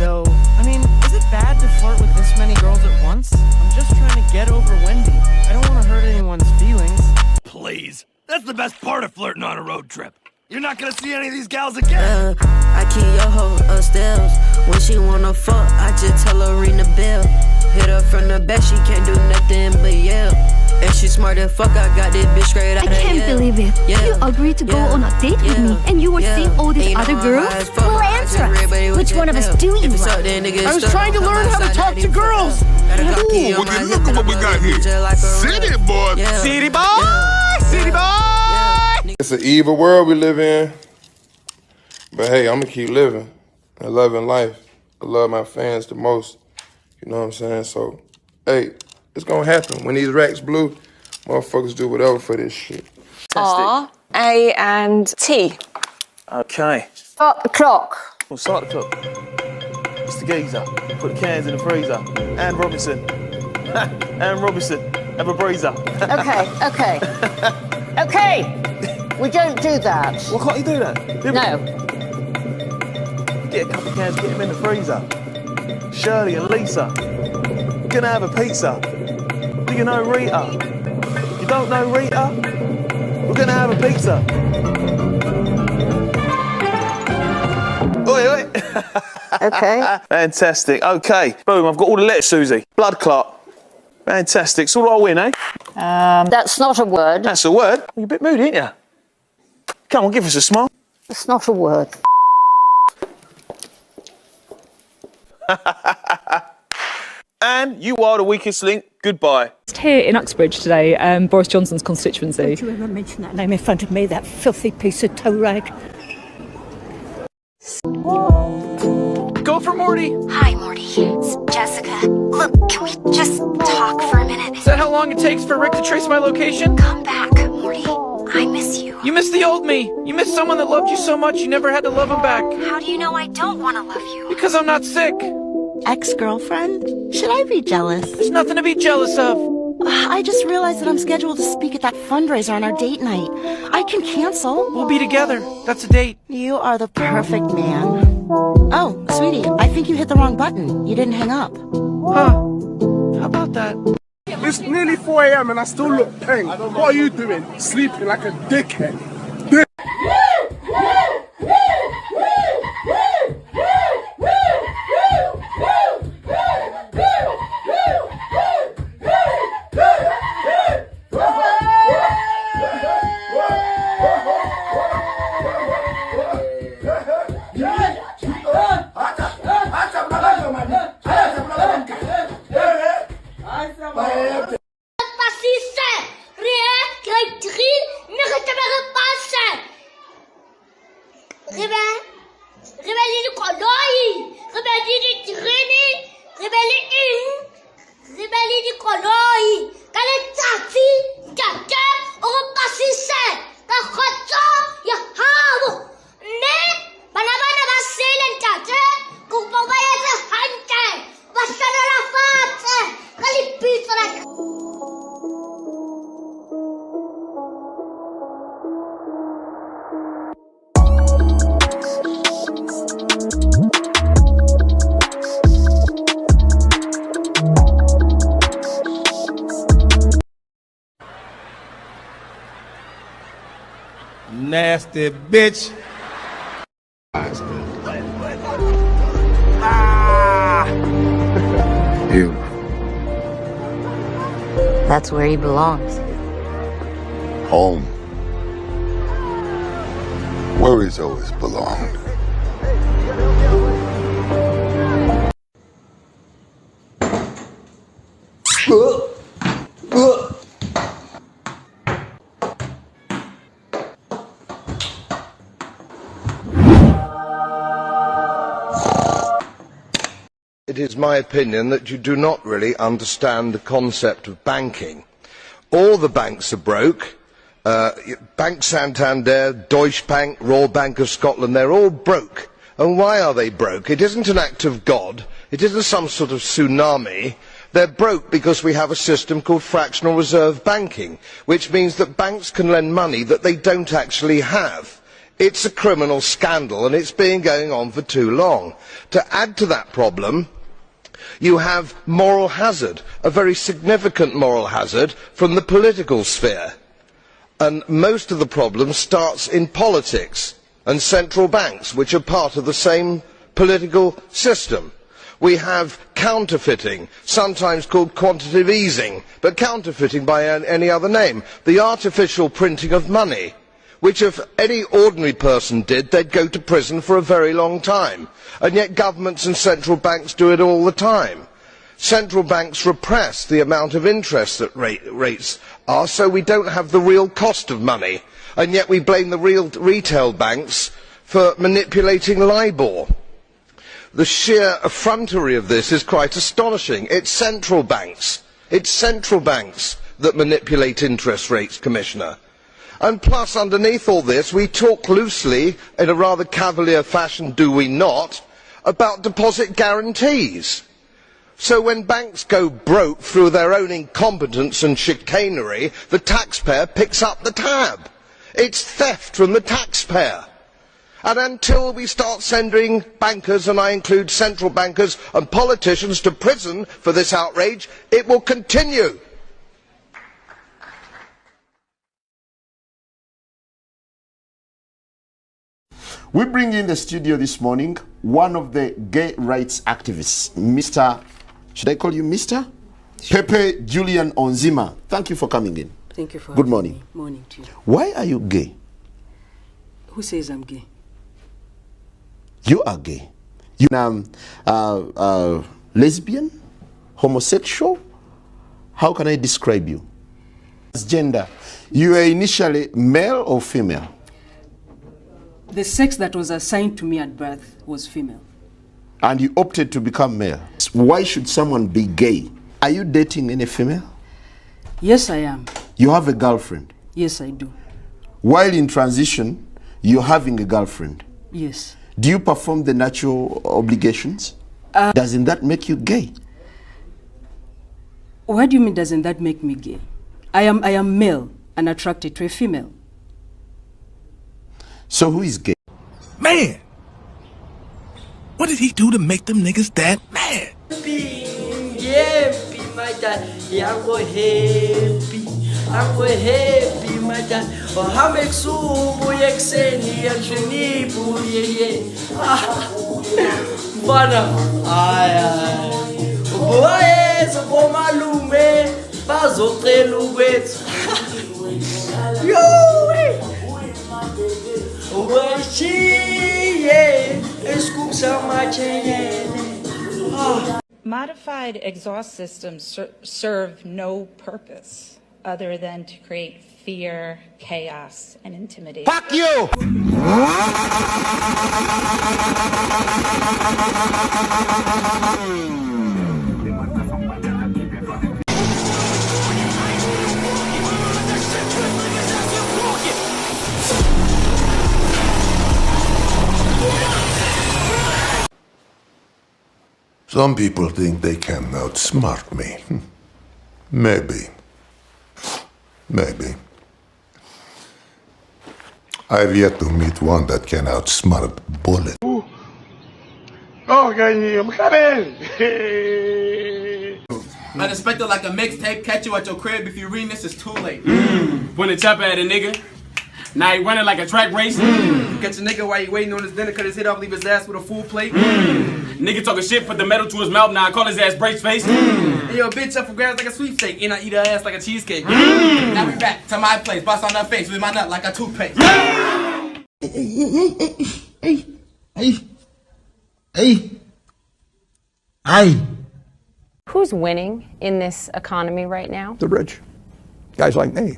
though. I mean, is it bad to flirt with this many girls at once? I'm just trying to get over Wendy. I don't want to hurt anyone's feelings. Please. That's the best part of flirting on a road trip. You're not gonna see any of these gals again. I keep your hoe upstairs. When she wanna fuck, I just tell her ring the bell. Hit her from the back, she can't do nothing but yell. And she smart as fuck, I got this bitch straight out of I can't believe it. You agreed to go on a date with me, and you were seeing all these other girls? Well, answer us. Which one of us do you love? I was trying to learn how to talk to girls. Ooh, look at what we got here. City boy. City boy. City boy. It's an evil world we live in. But hey, I'm gonna keep living and loving life. I love my fans the most. You know what I'm saying? So, hey, it's gonna happen. When these racks blue, motherfuckers do whatever for this shit. R, A, and T. Okay. Start the clock. We'll start the clock. Mr. Geezer, put the cans in the freezer. Anne Robinson. Anne Robinson, have a breezer. Okay. Okay. We don't do that. Why can't you do that? No. Get a couple of cans, get them in the freezer. Shirley and Lisa, we're gonna have a pizza. Do you know Rita? You don't know Rita? We're gonna have a pizza. Oi, oi. Okay. Fantastic. Okay. Boom, I've got all the letters, Susie. Blood clot. Fantastic. So what do I win, eh? That's not a word. That's a word. You're a bit moody, ain't you? Come on, give us a smile. It's not a word. And you are the weakest link. Goodbye. Here in Uxbridge today, Boris Johnson's constituency. Don't you ever mention that name in front of me, that filthy piece of toe rag. Go for Morty. Hi, Morty. It's Jessica. Look, can we just talk for a minute? Is that how long it takes for Rick to trace my location? Come back, Morty. I miss you. You miss the old me. You miss someone that loved you so much you never had to love him back. How do you know I don't want to love you? Because I'm not sick. Ex-girlfriend? Should I be jealous? There's nothing to be jealous of. I just realized that I'm scheduled to speak at that fundraiser on our date night. I can cancel. We'll be together. That's a date. You are the perfect man. Oh, sweetie, I think you hit the wrong button. You didn't hang up. Huh. How about that? It's nearly 4 a.m. and I still look pink. What are you doing? Sleeping like a dickhead. Nasty bitch. You. That's where he belongs. Home. Where he's always belonged. It is my opinion that you do not really understand the concept of banking. All the banks are broke. Bank Santander, Deutsche Bank, Royal Bank of Scotland, they're all broke. And why are they broke? It isn't an act of God. It isn't some sort of tsunami. They're broke because we have a system called fractional reserve banking, which means that banks can lend money that they don't actually have. It's a criminal scandal and it's been going on for too long. To add to that problem, you have moral hazard, a very significant moral hazard from the political sphere. And most of the problem starts in politics and central banks, which are part of the same political system. We have counterfeiting, sometimes called quantitative easing, but counterfeiting by any other name. The artificial printing of money, which if any ordinary person did, they'd go to prison for a very long time. And yet governments and central banks do it all the time. Central banks repress the amount of interest that rates are, so we don't have the real cost of money. And yet we blame the real retail banks for manipulating LIBOR. The sheer effrontery of this is quite astonishing. It's central banks that manipulate interest rates, Commissioner. And plus, underneath all this, we talk loosely, in a rather cavalier fashion, do we not, about deposit guarantees. So when banks go broke through their own incompetence and chicanery, the taxpayer picks up the tab. It's theft from the taxpayer. And until we start sending bankers, and I include central bankers and politicians, to prison for this outrage, it will continue. We bring in the studio this morning one of the gay rights activists, Mr. Should I call you Mr? Sure. Pepe Julian Onziema. Thank you for coming in. Thank you for Good having morning. me. Morning to you. Why are you gay? Who says I'm gay? You are gay. You are lesbian, homosexual. How can I describe you? As gender, you were initially male or female? The sex that was assigned to me at birth was female. And you opted to become male. Why should someone be gay? Are you dating any female? Yes, I am. You have a girlfriend? Yes, I do. While in transition, you're having a girlfriend? Yes. Do you perform the natural obligations? Doesn't that make you gay? What do you mean, doesn't that make me gay? I am male and attracted to a female. So who is gay? Man! What did he do to make them niggas that mad? I'm happy, my dad. Oh, how make soup, yekseni, and shinibu, ye. Bana, ay. Boys, bomalume, bazotelu wet. Yo, Modified exhaust systems serve no purpose other than to create fear, chaos, and intimidation. Fuck you! Some people think they can outsmart me. Maybe. Maybe. I've yet to meet one that can outsmart Bullet. Oh, I'm coming! Unexpected like a mixtape, catch you at your crib. If you read this, it's too late. When the chopper at a nigga. Now he running like a track race. Catch a nigga while you waiting on his dinner, cut his head off, leave his ass with a full plate. Nigga talking shit, put the metal to his mouth, now I call his ass brace face. And yo, bitch up for grabs like a sweepstake, and I eat her ass like a cheesecake. Now we back to my place, bust on her face with my nut like a toothpaste. Hey. Who's winning in this economy right now? The rich. Guys like me.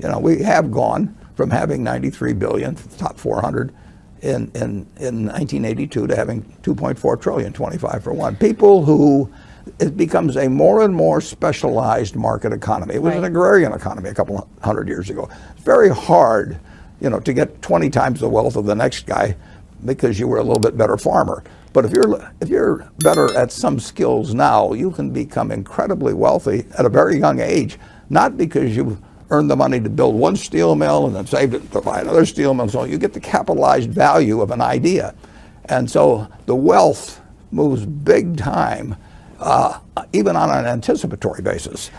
You know, we have gone from having 93 billion, top 400 in 1982 to having 2.4 trillion, 25 for 1. People who, it becomes a more and more specialized market economy. It was an agrarian economy a couple hundred years ago. It's very hard, you know, to get 20 times the wealth of the next guy because you were a little bit better farmer. But if you're better at some skills now, you can become incredibly wealthy at a very young age, not because you earned the money to build one steel mill and then saved it to buy another steel mill. So you get the capitalized value of an idea. And so the wealth moves big time, even on an anticipatory basis.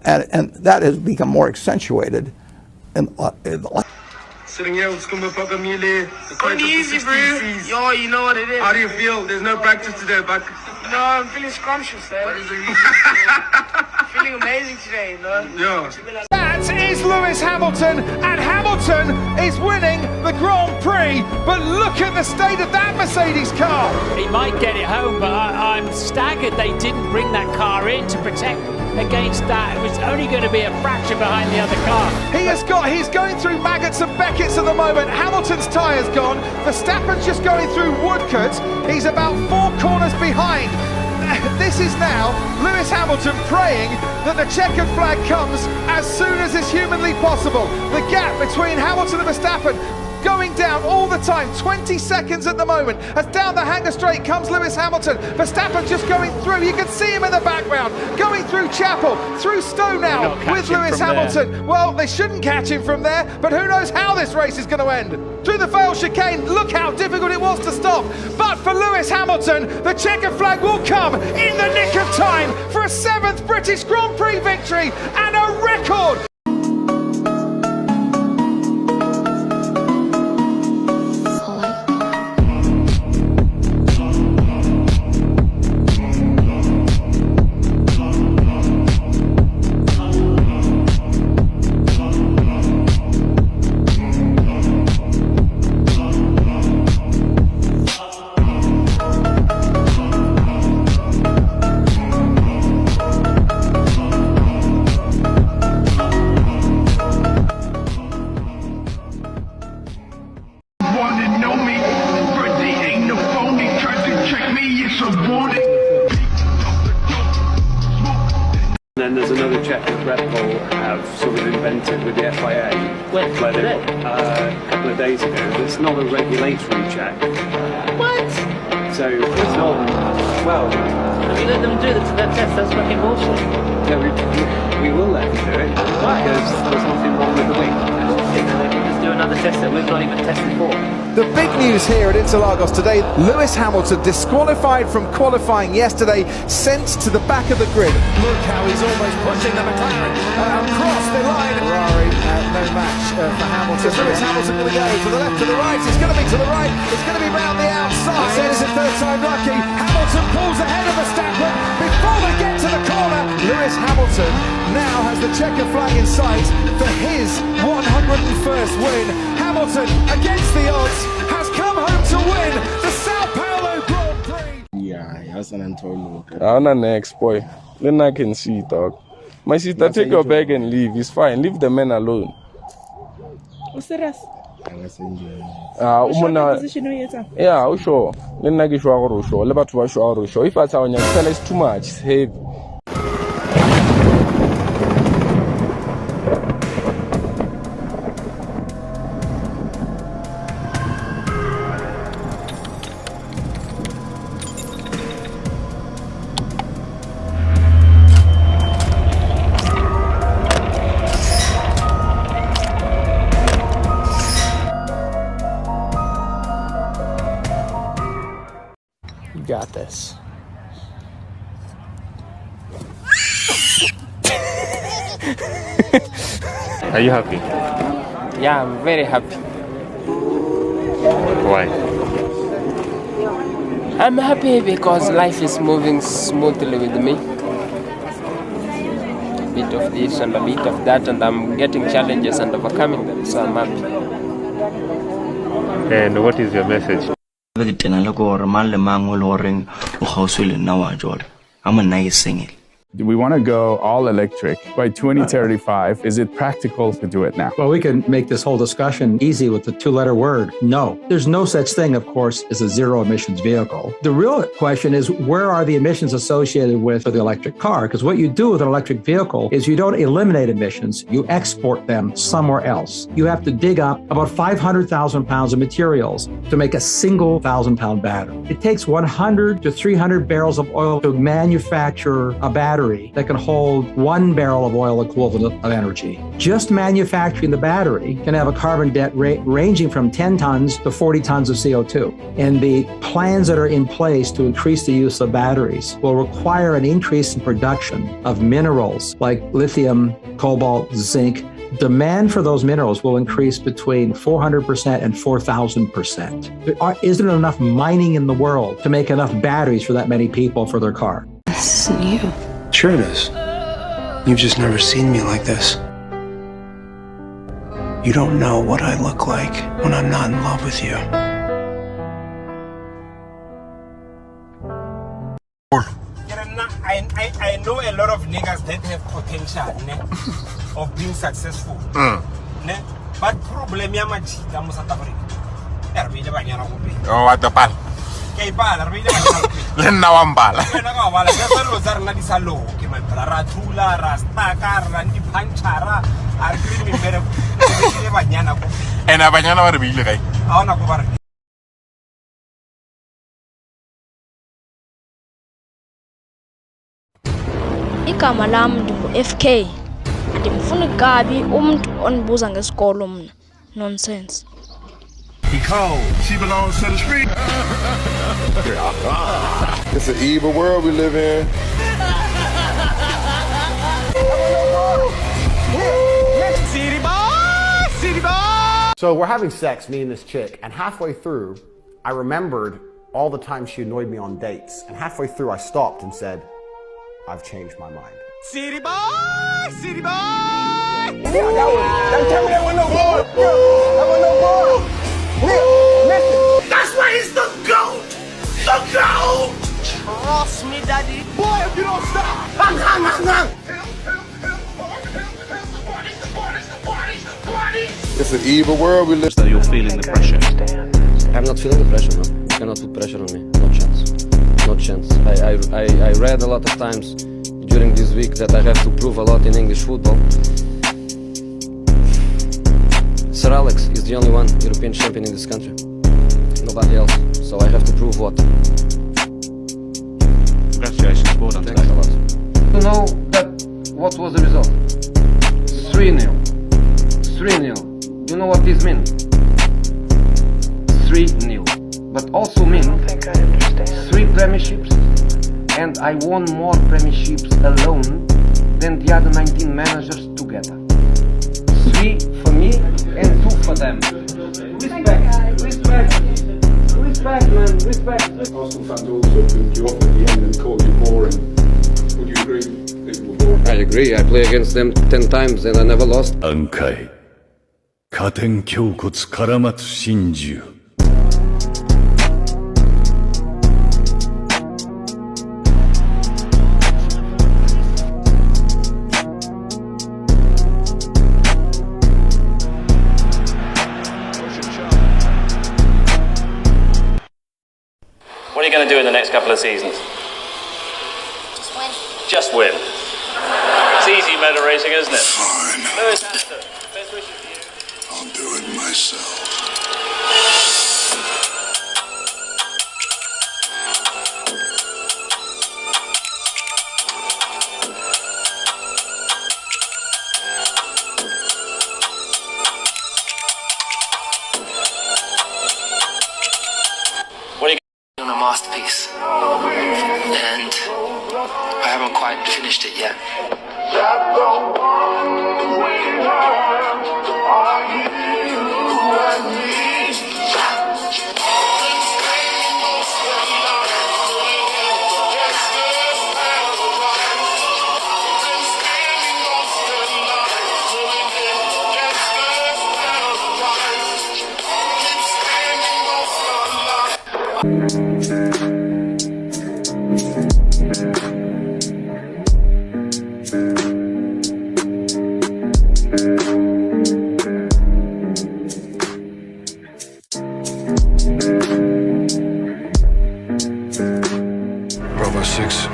And that has become more accentuated in the last. Sitting here with Skumba Pakamile. Easy, bro. Yo, you know what it is. How do you feel? There's no practice today, but. No, I'm feeling scrumptious, eh? What is it? Feeling amazing today, you know? Yeah. That is Lewis Hamilton, and Hamilton is winning the Grand Prix. But look at the state of that Mercedes car. He might get it home, but I'm staggered they didn't bring that car in to protect against that. It was only going to be a fraction behind the other car. He's going through Maggots and Beckett's at the moment. Hamilton's tyre's gone. Verstappen's just going through Woodcote. He's about 4 corners behind. This is now Lewis Hamilton praying that the checkered flag comes as soon as is humanly possible. The gap between Hamilton and Verstappen going down all the time, 20 seconds at the moment. As down the Hangar Straight comes Lewis Hamilton. Verstappen just going through. You can see him in the background, going through Chapel, through Stowe now with Lewis Hamilton. There. Well, they shouldn't catch him from there, but who knows how this race is going to end. Through the failed chicane, look how difficult it was to stop. But for Lewis Hamilton, the checkered flag will come in the nick of time for a 7th British Grand Prix victory and a record. Then there's another check that Red Bull have sort of invented with the FIA. When? A couple of days ago. It's not a regulatory check. What? So it's not. Well, have you let them do that test? That's fucking bullshit. Yeah, we will let them do it. Why? Because there's nothing wrong with the wing. They can just do another test that we've not even tested for. The big news here at Interlagos today, Lewis Hamilton disqualified from qualifying yesterday, sent to the back of the grid. Look how he's almost pushing the McLaren across the line. Ferrari, no match for Hamilton. Is Lewis Hamilton going to go to the left, to the right? It's going to be to the right. It's going to be round the outside. It is a third time lucky. Hamilton pulls ahead of Verstappen before they get to the corner. Lewis Hamilton now has the checkered flag in sight for his 101st win. Hamilton, against the odds, has come home to win the Sao Paulo Grand Prix. Yeah, that's an Antonio. I'm an ex-boy. Then I can see, dog. My sister, take your bag and leave. It's fine. Leave the men alone. What's the rest? Yeah, sure. Then I get sure. Let me sure. If I tell you, it's too much. It's heavy. Got this. Are you happy? Yeah, I'm very happy. Why? I'm happy because life is moving smoothly with me. A bit of this and a bit of that, and I'm getting challenges and overcoming them, so I'm happy. And what is your message? I'm a nice singer. We want to go all electric by 2035. Is it practical to do it now? Well, we can make this whole discussion easy with the 2-letter word, no. There's no such thing, of course, as a zero emissions vehicle. The real question is, where are the emissions associated with the electric car? Because what you do with an electric vehicle is you don't eliminate emissions, you export them somewhere else. You have to dig up about 500,000 pounds of materials to make a single 1,000-pound battery. It takes 100 to 300 barrels of oil to manufacture a battery battery that can hold 1 barrel of oil equivalent of energy. Just manufacturing the battery can have a carbon debt ranging from 10 tons to 40 tons of CO2. And the plans that are in place to increase the use of batteries will require an increase in production of minerals like lithium, cobalt, zinc. Demand for those minerals will increase between 400% and 4,000%. There isn't enough mining in the world to make enough batteries for that many people for their car. This isn't you. Sure it is. You've just never seen me like this. You don't know what I look like when I'm not in love with you. I know a lot of niggas that have potential of being successful. But problem ya machita mo South Africa. Oh, what the pal? Kay pala, arbile banyana. Len na wambala. Na ka wala, sa lo zar na di salo, ke man ra thula rasta kar ra ndi panchara, arbile mi mere ke banyana ko. Ena banyana ba re bile kae? A ona ko ba re. Igama lami ndingu-FK. Ndimfuna kabi umuntu onibuza ngesikolo mina. Nonsense. Because she belongs to the street. It's an evil world we live in. City boy, city boy. So we're having sex, me and this chick, and halfway through, I remembered all the time she annoyed me on dates. And halfway through, I stopped and said, I've changed my mind. City boy, city boy. Don't tell me that was no boy. That was no boy. Listen. That's why he's the GOAT. The GOAT. Trust me, daddy. Boy, if you don't stop. It's an evil world we live in. So you're feeling the pressure? I'm not feeling the pressure, no. You cannot put pressure on me. No chance. No chance. I read a lot of times during this week that I have to prove a lot in English football. Sir Alex is the only one European champion in this country. Nobody else. So I have to prove what. Congratulations, well done. Thanks a lot. You know that what was the result? 3-0. 3-0. You know what this means? 3-0. But also means 3 premierships, and I won more premierships alone than the other 19 managers together. 3 for me and 2 for them. Respect, man, respect. Arsenal fans also booed you off at the end and called you boring. Would you agree they were boring? I agree. I play against them 10 times and I never lost. 暗海加点胸骨絡まつ真珠 What are you going to do in the next couple of seasons? Just win. Just win. It's easy motor racing, isn't it? Fine. Lewis Hamilton, best wishes to you. I'll do it myself. What are you On a masterpiece, and I haven't quite finished it yet. Bravo 6.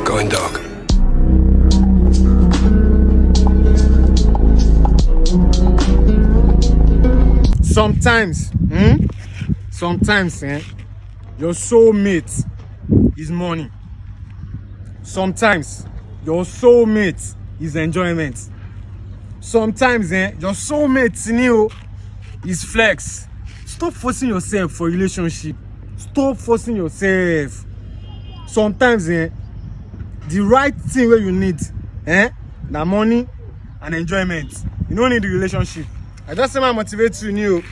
Going dark. Sometimes, your soulmate is money. sometimes your soulmate is enjoyment. Sometimes your soulmate in you is flex. Stop forcing yourself for relationship. Stop forcing yourself. Sometimes the right thing where you need na money and enjoyment. You don't need the relationship. I just say I motivate you.